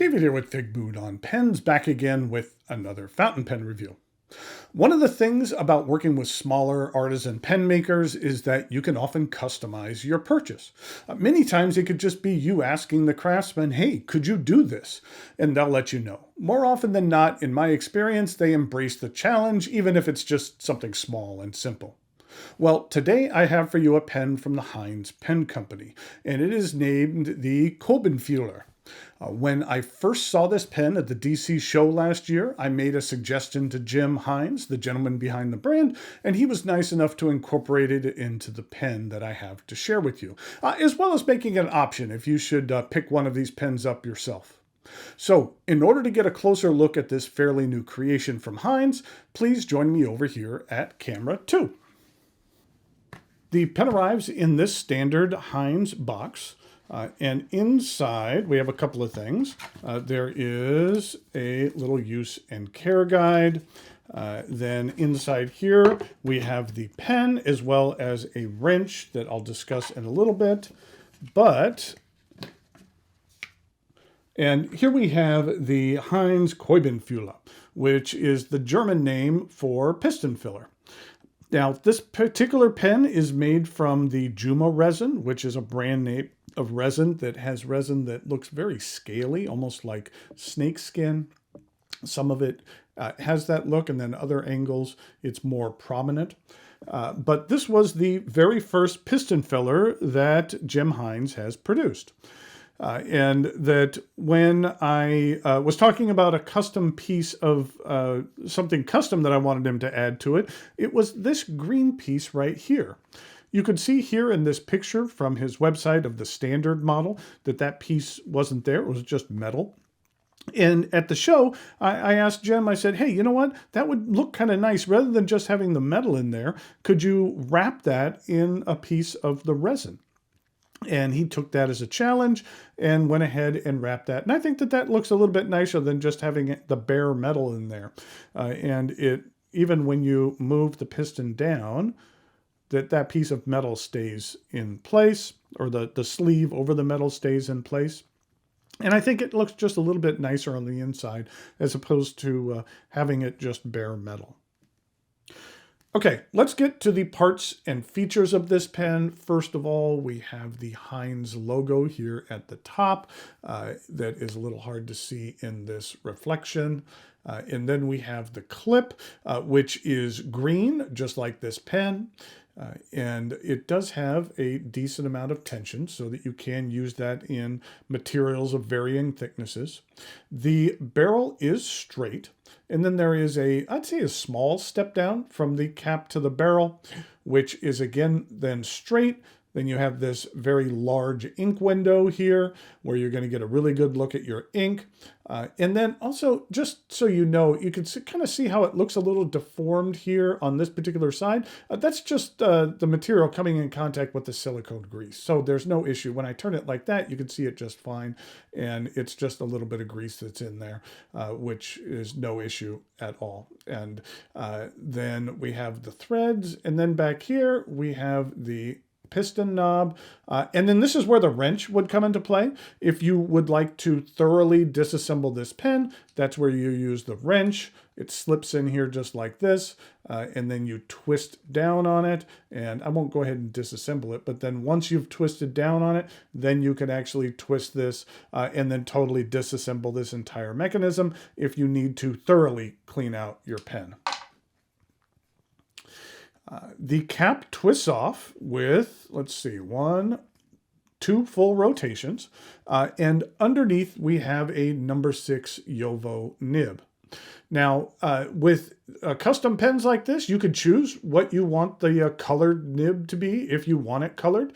David here with Figboot on Pens, back again with another fountain pen review. One of the things about working with smaller artisan pen makers is that you can often customize your purchase. Many times it could just be you asking the craftsman, hey, could you do this? And they'll let you know. More often than not, in my experience, they embrace the challenge, even if it's just something small and simple. Well, today I have for you a pen from the Hinze Pen Company, and it is named the Kolbenfüller. When I first saw this pen at the DC show last year, I made a suggestion to Jim Hinze, the gentleman behind the brand, and he was nice enough to incorporate it into the pen that I have to share with you, as well as making an option if you should pick one of these pens up yourself. So, in order to get a closer look at this fairly new creation from Hinze, please join me over here at camera 2. The pen arrives in this standard Hinze box. And inside, we have a couple of things. There is a little use and care guide. Then inside here, we have the pen as well as a wrench that I'll discuss in a little bit. And here we have the Hinze Kolbenfüller, which is the German name for piston filler. Now, this particular pen is made from the Juma resin, which is a brand name of resin that has resin that looks very scaly, almost like snake skin. Some of it has that look, and then other angles, it's more prominent. But this was the very first piston filler that Jim Hinze has produced. And that when I was talking about a custom piece of something custom that I wanted him to add to it, it was this green piece right here. You could see here in this picture from his website of the standard model that piece wasn't there, it was just metal. And at the show, I asked Jim, I said, hey, you know what? That would look kind of nice. Rather than just having the metal in there, could you wrap that in a piece of the resin? And he took that as a challenge and went ahead and wrapped that. And I think that looks a little bit nicer than just having the bare metal in there. And it, even when you move the piston down, that piece of metal stays in place, or the sleeve over the metal stays in place. And I think it looks just a little bit nicer on the inside as opposed to having it just bare metal. Okay, let's get to the parts and features of this pen. First of all, we have the Hinze logo here at the top. That is a little hard to see in this reflection. And then we have the clip, which is green, just like this pen. And it does have a decent amount of tension so that you can use that in materials of varying thicknesses. The barrel is straight, and then there is I'd say a small step down from the cap to the barrel, which is again then straight. Then you have this very large ink window here where you're going to get a really good look at your ink. And then also, just so you know, you can kind of see how it looks a little deformed here on this particular side. That's just the material coming in contact with the silicone grease. So there's no issue. When I turn it like that, you can see it just fine. And it's just a little bit of grease that's in there, which is no issue at all. And then we have the threads. And then back here, we have the piston knob, and then this is where the wrench would come into play. If you would like to thoroughly disassemble this pen, that's where you use the wrench. It slips in here just like this, and then you twist down on it, and I won't go ahead and disassemble it, but then once you've twisted down on it, then you can actually twist this and then totally disassemble this entire mechanism if you need to thoroughly clean out your pen. The cap twists off with, let's see, 2 full rotations. And underneath we have a number 6 Jowo nib. Now, with custom pens like this, you could choose what you want the colored nib to be if you want it colored.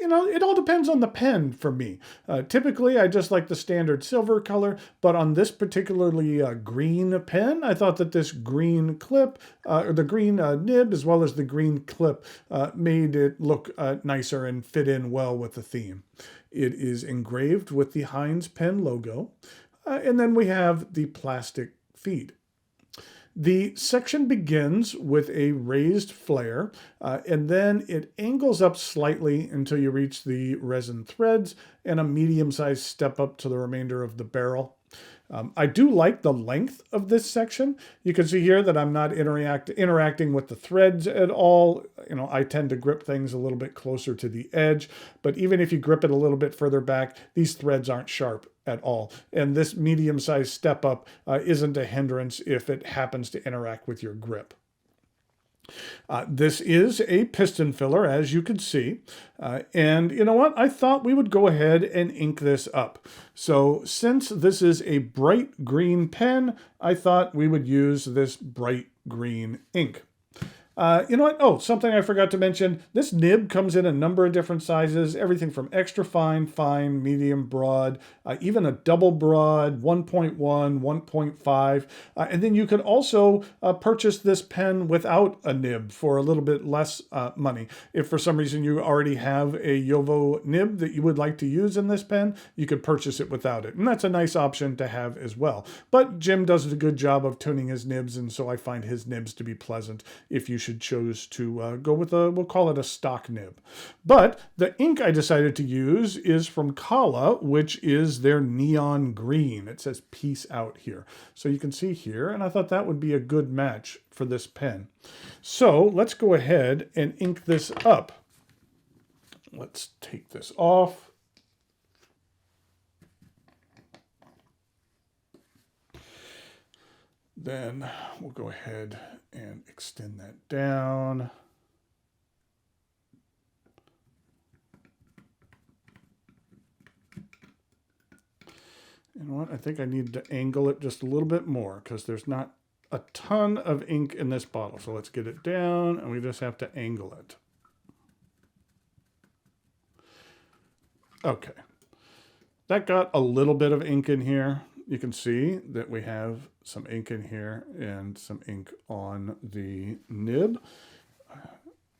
You know, it all depends on the pen for me. Typically, I just like the standard silver color, but on this particularly green pen, I thought that this green clip, or the green nib, as well as the green clip, made it look nicer and fit in well with the theme. It is engraved with the Hinze pen logo, and then we have the plastic feed. The section begins with a raised flare, and then it angles up slightly until you reach the resin threads and a medium-sized step up to the remainder of the barrel. I do like the length of this section. You can see here that I'm not interacting with the threads at all. You know, I tend to grip things a little bit closer to the edge, but even if you grip it a little bit further back, these threads aren't sharp at all. And this medium-sized step up isn't a hindrance if it happens to interact with your grip. This is a piston filler, as you can see. And you know what? I thought we would go ahead and ink this up. So since this is a bright green pen, I thought we would use this bright green ink. You know what? Oh, something I forgot to mention. This nib comes in a number of different sizes, everything from extra fine, fine, medium, broad, even a double broad, 1.1, 1.5. And then you can also purchase this pen without a nib for a little bit less money. If for some reason you already have a Jowo nib that you would like to use in this pen, you could purchase it without it. And that's a nice option to have as well. But Jim does a good job of tuning his nibs, and so I find his nibs to be pleasant if you should choose to go with we'll call it a stock nib. But the ink I decided to use is from Kala, which is their neon green. It says peace out here. So you can see here, and I thought that would be a good match for this pen. So let's go ahead and ink this up. Let's take this off. Then we'll go ahead and extend that down. You know what? I think I need to angle it just a little bit more because there's not a ton of ink in this bottle. So let's get it down, and we just have to angle it. Okay. That got a little bit of ink in here. You can see that we have some ink in here and some ink on the nib.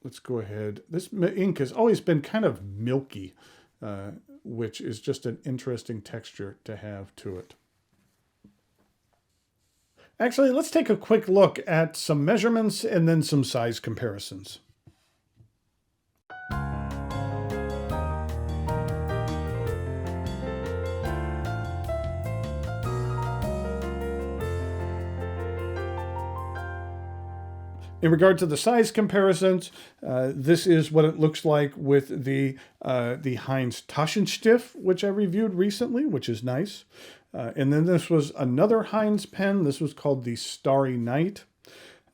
Let's go ahead. This ink has always been kind of milky, which is just an interesting texture to have to it. Actually, let's take a quick look at some measurements and then some size comparisons. In regard to the size comparisons, this is what it looks like with the Hinze Taschenstift, which I reviewed recently, which is nice. And then this was another Hinze pen. This was called the Starry Night.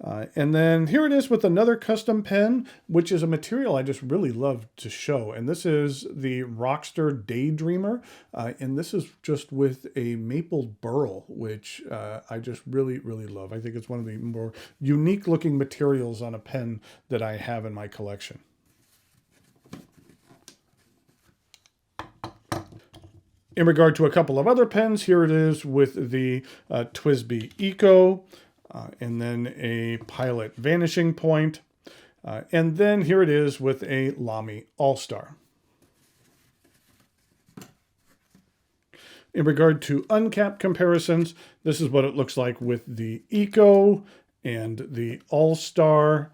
And then here it is with another custom pen, which is a material I just really love to show. And this is the Rockster Daydreamer. And this is just with a maple burl, which I just really, really love. I think it's one of the more unique looking materials on a pen that I have in my collection. In regard to a couple of other pens, here it is with the TWSBI Eco. And then a Pilot Vanishing Point. And then here it is with a Lamy All-Star. In regard to uncapped comparisons, this is what it looks like with the Eco and the All-Star.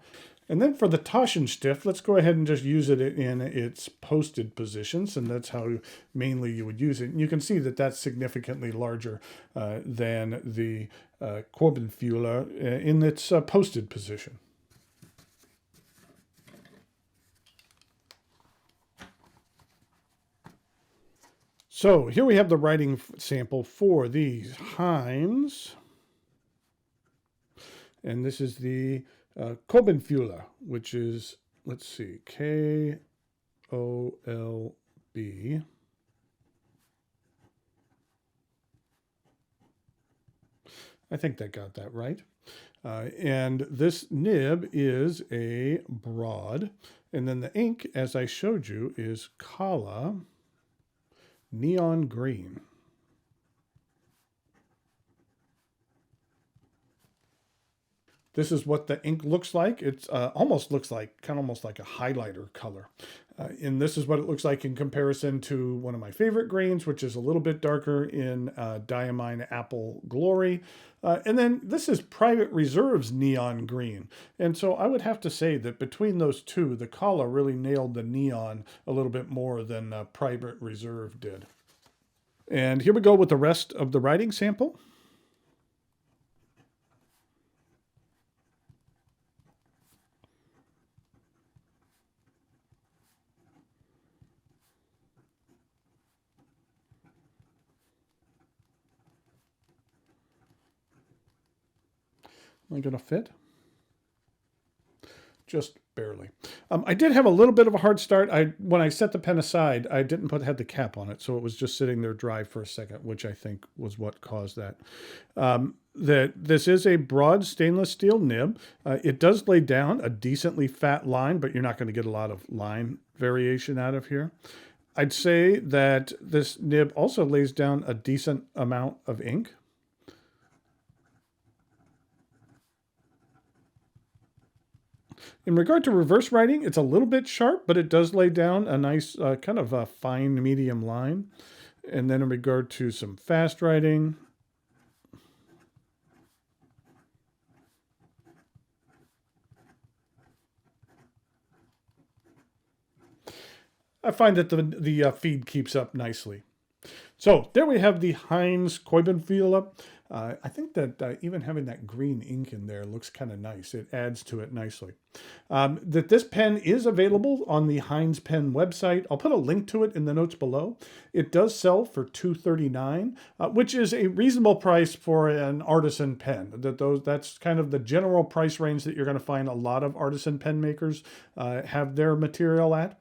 And then for the Taschenstift, let's go ahead and just use it in its posted positions, and that's how mainly you would use it. And you can see that that's significantly larger than the Kolbenfüller in its posted position. So here we have the writing sample for the Hinze. And this is the Kolbenfüller, which is, let's see, Kolb. I think that got that right. And this nib is a broad. And then the ink, as I showed you, is Kala Neon Green. This is what the ink looks like. It's almost looks like, kind of almost like a highlighter color. And this is what it looks like in comparison to one of my favorite greens, which is a little bit darker in Diamine Apple Glory. And then this is Private Reserve's neon green. And so I would have to say that between those two, the Kala really nailed the neon a little bit more than Private Reserve did. And here we go with the rest of the writing sample. Am I going to fit? Just barely. I did have a little bit of a hard start. When I set the pen aside, I didn't have the cap on it, so it was just sitting there dry for a second, which I think was what caused that. This is a broad stainless steel nib. It does lay down a decently fat line, but you're not going to get a lot of line variation out of here. I'd say that this nib also lays down a decent amount of ink. In regard to reverse writing, it's a little bit sharp, but it does lay down a nice kind of a fine medium line. And then in regard to some fast writing, I find that the feed keeps up nicely. So there we have the Hinze Kolbenfüller. I think that even having that green ink in there looks kind of nice. It adds to it nicely. That this pen is available on the Hinze pen website. I'll put a link to it in the notes below. It does sell for $2.39, which is a reasonable price for an artisan pen. That's kind of the general price range that you're going to find a lot of artisan pen makers have their material at.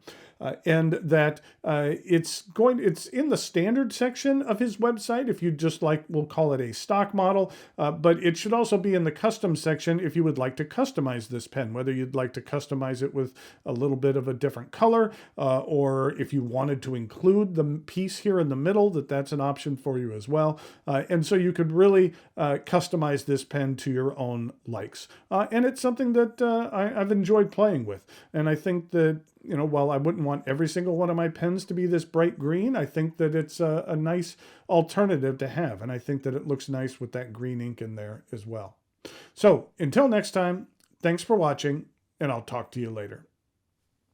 And that it's in the standard section of his website if you just like, we'll call it a stock model, but it should also be in the custom section if you would like to customize this pen, whether you'd like to customize it with a little bit of a different color, or if you wanted to include the piece here in the middle, that's an option for you as well. And so you could really customize this pen to your own likes. And it's something that I've enjoyed playing with. And I think that, while I wouldn't want every single one of my pens to be this bright green, I think that it's a nice alternative to have. And I think that it looks nice with that green ink in there as well. So until next time, thanks for watching, and I'll talk to you later.